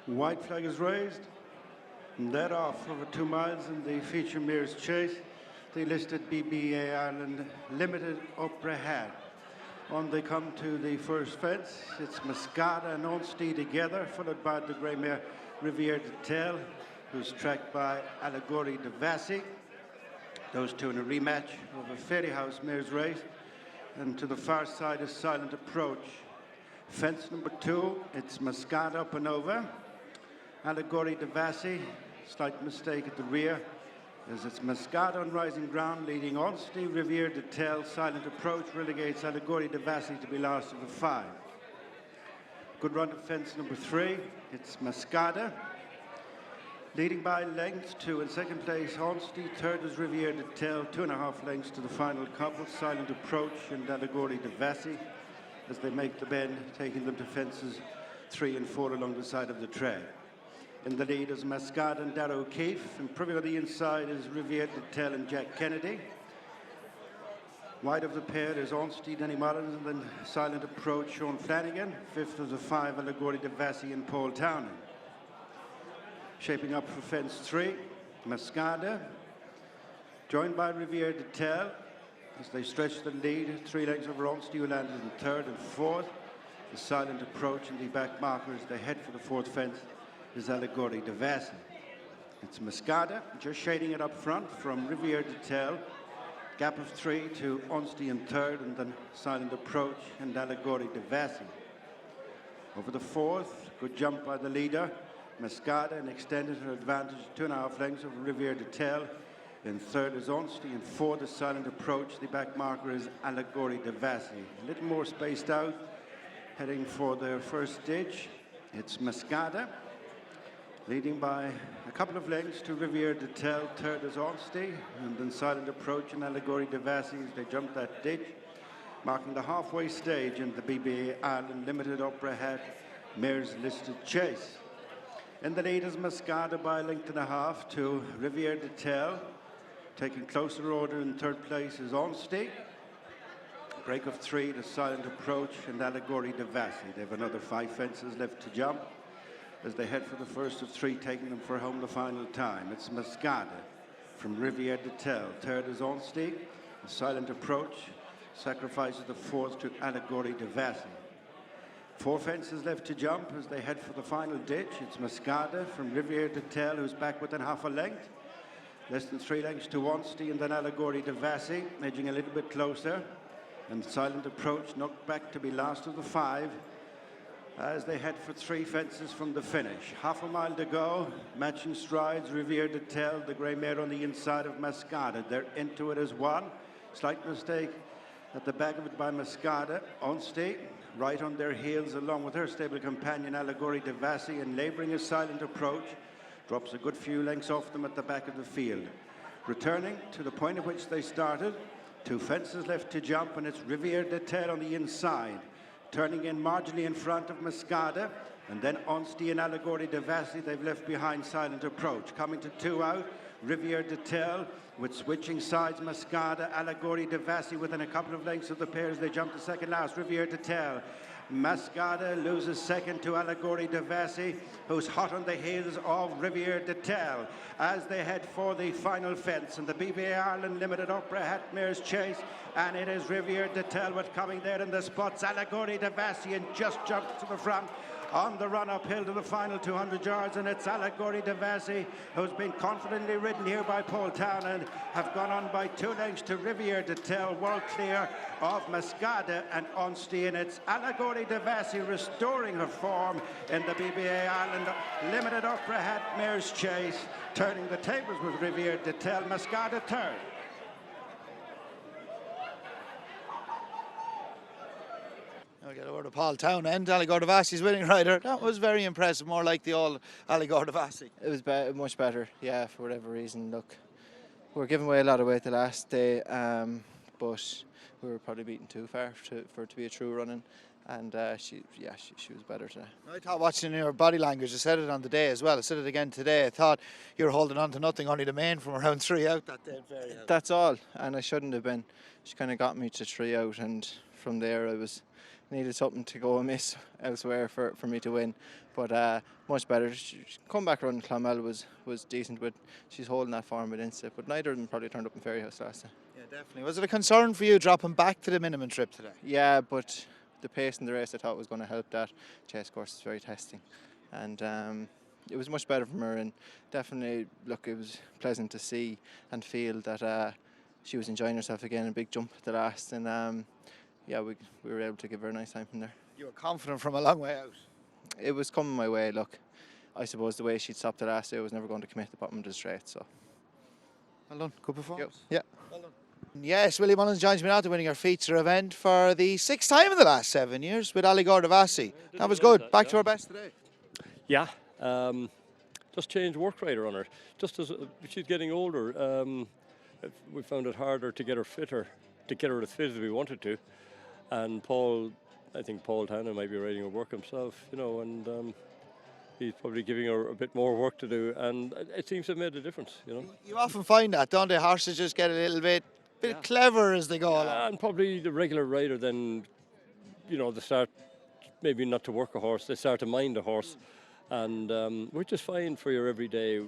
White flag is raised. And that off over 2 miles in the feature Mare's Chase. The listed BBA Ireland Limited up ahead. On they come to the first fence. It's Mascada and Onstey together, followed by the grey mare Riviere D'Etel, who's tracked by Allegorie De Vassy. Those two in a rematch of a Fairy House Mare's race. And to the far side is Silent Approach. Fence number 2, it's Mascada up and over. Allegorie De Vassy, slight mistake at the rear, as it's Mascada on rising ground, leading Onstey, Riviere D'Etel. Silent Approach relegates Allegorie De Vassy to be last of the 5. Good run to fence number 3, it's Mascada. Leading by lengths, 2 in second place, Onstey. Third is Riviere D'Etel, 2.5 lengths to the final couple, Silent Approach and Allegorie De Vassy, as they make the bend, taking them to fences 3 and 4 along the side of the track. In the lead is Mascada and Darrow O'Keefe. Improving on the inside is Riviere D'Etel and Jack Kennedy. Wide of the pair is Onstey, Willie Mullins, and then Silent Approach, Sean Flanagan. Fifth of the 5, Allegorie De Vassy and Paul Townend. Shaping up for fence 3, Mascada, joined by Riviere D'Etel as they stretch the lead. 3 lengths over Onstey, who landed in 3rd and 4th. The Silent Approach in the back marker as they head for the 4th fence is Allegorie De Vassy. It's Mascada, just shading it up front from Riviere D'Etel. Gap of 3 to Onstey in 3rd, and then Silent Approach and Allegorie De Vassy. Over the 4th, good jump by the leader, Mascada, and extended her advantage 2.5 lengths over Riviere D'Etel. In 3rd is Onstey, and 4th is Silent Approach. The back marker is Allegorie De Vassy. A little more spaced out, heading for their first ditch. It's Mascada, leading by a couple of lengths to Riviere D'Etel. 3rd is Onstey, and then Silent Approach and Allegorie De Vassy as they jump that ditch, marking the halfway stage in the BBA Ireland Limited Opera Hat Mare's Listed Chase. In the lead is Mascada by a length and a half to Riviere D'Etel. Taking closer order in 3rd place is Onstey. Break of 3 to Silent Approach and Allegorie De Vassy. They have another 5 fences left to jump as they head for the first of 3, taking them for home the final time. It's Mascada from Riviere D'Etel. 3rd is Onstey. Silent Approach sacrifices the 4th to Allegorie De Vassy. 4 fences left to jump as they head for the final ditch. It's Mascada from Riviere D'Etel, who's back within half a length. Less than 3 lengths to Onstey, and then Allegorie De Vassy, edging a little bit closer. And Silent Approach knocked back to be last of the 5 as they head for 3 fences from the finish. Half a mile to go, matching strides, Riviere D'Etel, the grey mare on the inside of Mascada. They're into it as 1. Slight mistake at the back of it by Mascada. Onstey right on their heels along with her stable companion Allegorie De Vassy, and labouring a Silent Approach, drops a good few lengths off them at the back of the field. Returning to the point at which they started, 2 fences left to jump, and it's Riviere D'Etel on the inside, turning in marginally in front of Mascada, and then Onstey and Allegorie De Vassy. They've left behind Silent Approach. Coming to 2 out, Riviere D'Etel with switching sides, Mascada, Allegorie De Vassy within a couple of lengths of the pairs. They jump to second last, Riviere D'Etel. Mascada loses second to Allegorie De Vassy, who's hot on the heels of Riviere D'Etel as they head for the final fence in the BBA Ireland Limited Opera Hat Mare's Chase. And it is Riviere D'Etel with coming there in the spots. Allegorie De Vassy, and just jumps to the front on the run uphill to the final 200 yards, and it's Allegorie De Vassy, who's been confidently ridden here by Paul Townend, have gone on by 2 lengths to Riviere D'Etel, well clear of Mascada and Onstey, and it's Allegorie De Vassy restoring her form in the BBA Ireland Limited Opera Hat Mare's Chase, turning the tables with Riviere D'Etel. Mascada 3rd. I'll get over to Paul Townend, Allegorie De Vassy's winning rider. That was very impressive, more like the old Allegorie De Vassy. It was much better, yeah, for whatever reason. Look, we were giving away a lot of weight the last day, but we were probably beaten too far for it to be a true running, and she was better today. I thought, watching your body language, I said it on the day as well, I said it again today, I thought you were holding on to nothing, only the main from around 3 out that day. That's all, and I shouldn't have been. She kind of got me to 3 out, and from there I was needed something to go amiss elsewhere for me to win. But much better. Come back running Clonmel was decent, but she's holding that form with Insta. But neither of them probably turned up in Ferryhouse last time. Yeah, definitely. Was it a concern for you dropping back to the minimum trip today? Yeah, but the pace in the race I thought was going to help that. Chase course is very testing, and it was much better from her. And definitely, look, it was pleasant to see and feel that she was enjoying herself again. A big jump at the last, and yeah, we were able to give her a nice time from there. You were confident from a long way out. It was coming my way. Look, I suppose the way she'd stopped the last day, I was never going to commit the bottom of the straight. So, Well done. Good performance. yeah. Well done. Yes, Willie Mullins joins me now to winning her feature event for the 6th time in the last 7 years with Allegorie De Vassy. That was good. Back to her best today. Yeah, just changed work rate on her. Just as she's getting older, we found it harder to get her fitter, to get her as fit as we wanted to. And I think Paul Townend might be riding her work himself, and he's probably giving her a bit more work to do, and it seems to have made a difference, You often find that, don't they? Horses just get a little bit clever as they go along. And probably the regular rider then, they start maybe not to work a horse, they start to mind a horse, and which is fine for your everyday,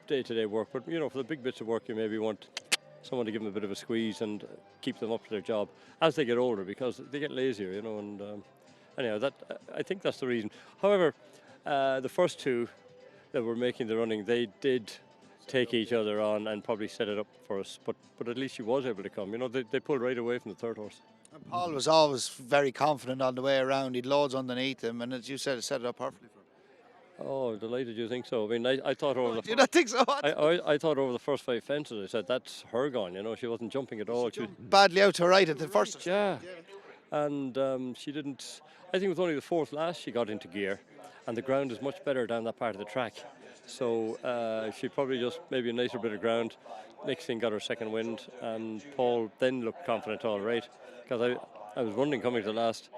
day-to-day work. But for the big bits of work, you maybe want someone to give them a bit of a squeeze and keep them up to their job as they get older, because they get lazier, and anyhow, I think that's the reason. However, the first two that were making the running, they did take each other on and probably set it up for us, but at least she was able to come. They pulled right away from the third horse. And Paul was always very confident on the way around. He'd loads underneath him, and as you said, it set it up perfectly for him. Oh, delighted you think so. I mean, I thought over the... Do you not think so? I thought over the first 5 fences, I said, that's her gone, she wasn't jumping at all. She was badly out to her right at the first. Yeah, and she didn't... I think it was only the fourth last she got into gear, and the ground is much better down that part of the track. So she probably just maybe a nicer bit of ground. Next thing got her second wind, and Paul then looked confident all right, because I was wondering coming to the last...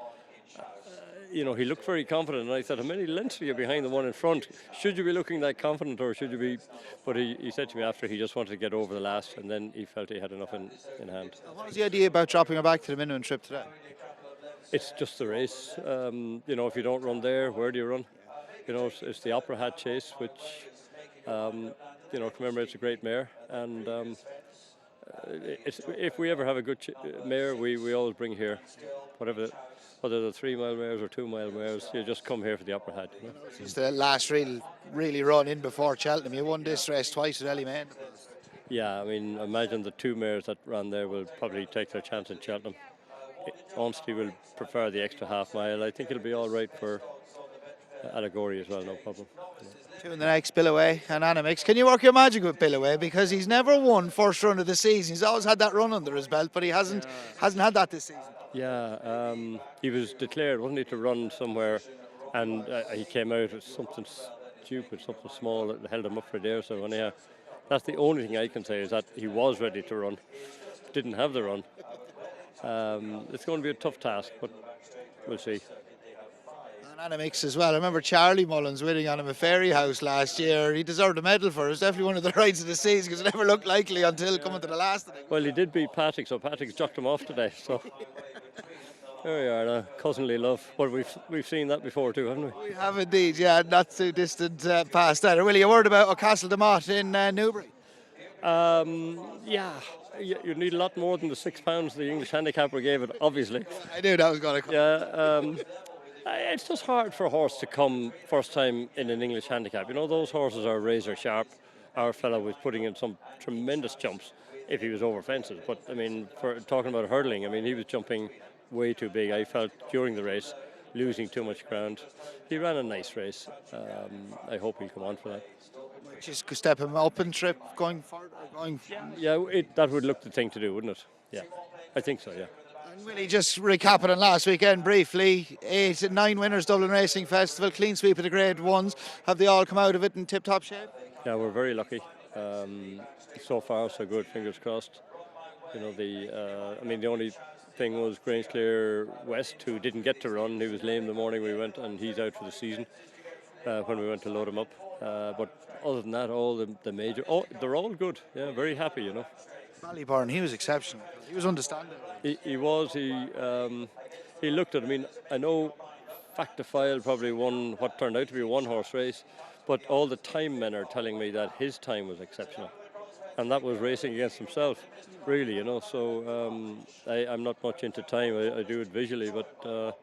he looked very confident, and I said, how many lengths are you behind the one in front? Should you be looking that confident, or should you be... But he said to me after he just wanted to get over the last, and then he felt he had enough in hand. What was the idea about dropping her back to the minimum trip today? It's just the race. If you don't run there, where do you run? It's the Opera Hat Chase, which, commemorates a great mare, and if we ever have a good mare, we always bring here, whether they're 3 mile mares or 2 mile mares, you just come here for the Opera Hat. It's the last really run in before Cheltenham. You won this race twice with Ellie Main. Yeah, I mean, imagine the 2 mares that ran there will probably take their chance in Cheltenham. Honestly, will prefer the extra half mile. I think it'll be all right for Allegorie as well, no problem. Two in the next, Billaway and Animix. Can you work your magic with Billaway? Because he's never won first run of the season. He's always had that run under his belt, but he hasn't had that this season. Yeah, he was declared, wasn't he, to run somewhere, and he came out with something stupid, something small that held him up for there. So anyhow, that's the only thing I can say, is that he was ready to run, didn't have the run. It's going to be a tough task, but we'll see. And Animix as well. I remember Charlie Mullins winning on him at Ferryhouse last year. He deserved a medal for it. It was definitely one of the rides of the season, because it never looked likely until coming to the last. Well, he did beat Patrick, so Patrick chucked him off today. So there we are, now. Cousinly love. But we've seen that before too, haven't we? We have indeed, yeah. Not too distant past that. Willie, a word about O'Castle de Mott in Newbury? Yeah. You need a lot more than the £6 the English handicapper gave it, obviously. I knew that was going to come. Yeah, it's just hard for a horse to come first time in an English handicap. Those horses are razor sharp. Our fellow was putting in some tremendous jumps if he was over fences. But, I mean, for talking about hurdling, I mean, he was jumping way too big, I felt, during the race, losing too much ground. He ran a nice race. I hope he'll come on for that. Just step him up in trip going forward? Yeah, that would look the thing to do, wouldn't it? Yeah, I think so, yeah. And Willie, just recapping on last weekend briefly, 9 winners, Dublin Racing Festival, clean sweep of the Grade 1s. Have they all come out of it in tip-top shape? Yeah, we're very lucky. So far, so good, fingers crossed. The only thing was Grangeclear West, who didn't get to run. He was lame the morning we went, and he's out for the season when we went to load him up. But other than that, all the major... Oh, they're all good. Yeah, very happy, Ballyburn, he was exceptional. He was understanding. He was. he looked at. I mean, I know Fact to File probably won what turned out to be a one-horse race, but all the time men are telling me that his time was exceptional, and that was racing against himself, really, you know. So I'm not much into time. I do it visually, but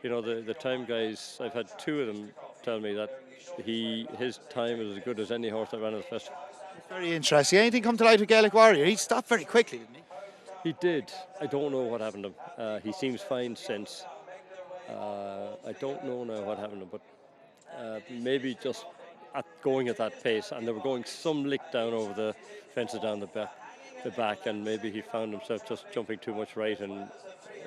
you know, the time guys, I've had two of them tell me that his time is as good as any horse that ran at the festival. Very interesting. Anything come to light with Gaelic Warrior? He stopped very quickly, didn't he? He did. I don't know what happened to him. He seems fine since. I don't know now what happened to him, but maybe just going at that pace, and they were going some lick down over the fences down the back, and maybe he found himself just jumping too much right, and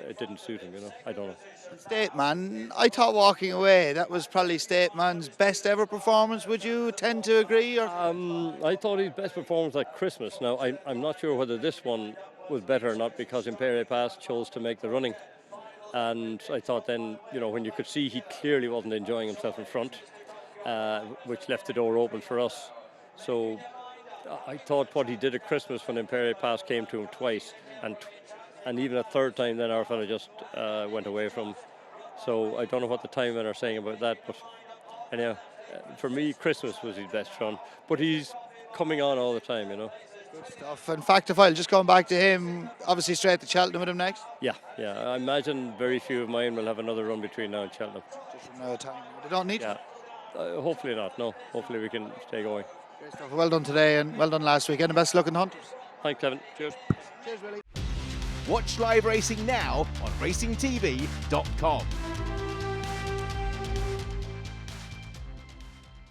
it didn't suit him, you know. I don't know. Stateman, I thought walking away, that was probably Stateman's best ever performance. Would you tend to agree? Or? I thought his best performance at Christmas. Now, I'm not sure whether this one was better or not, because Imperial Pass chose to make the running. And I thought then, you know, when you could see he clearly wasn't enjoying himself in front, which left the door open for us. So I thought what he did at Christmas when Imperial Pass came to him twice, and even a third time, then our fella just went away from him. So I don't know what the time men are saying about that, but anyhow, for me, Christmas was his best run. But he's coming on all the time, you know. Good stuff. And Fact to File, just going back to him, obviously straight to Cheltenham with him next? Yeah. I imagine very few of mine will have another run between now and Cheltenham. Just from now time. They don't need to. Hopefully not, no. Hopefully we can stay going. Great stuff. Well done today and well done last weekend, and best of luck in the Hunters. Thanks, Kevin. Cheers. Cheers, Willie. Watch live racing now on racingtv.com.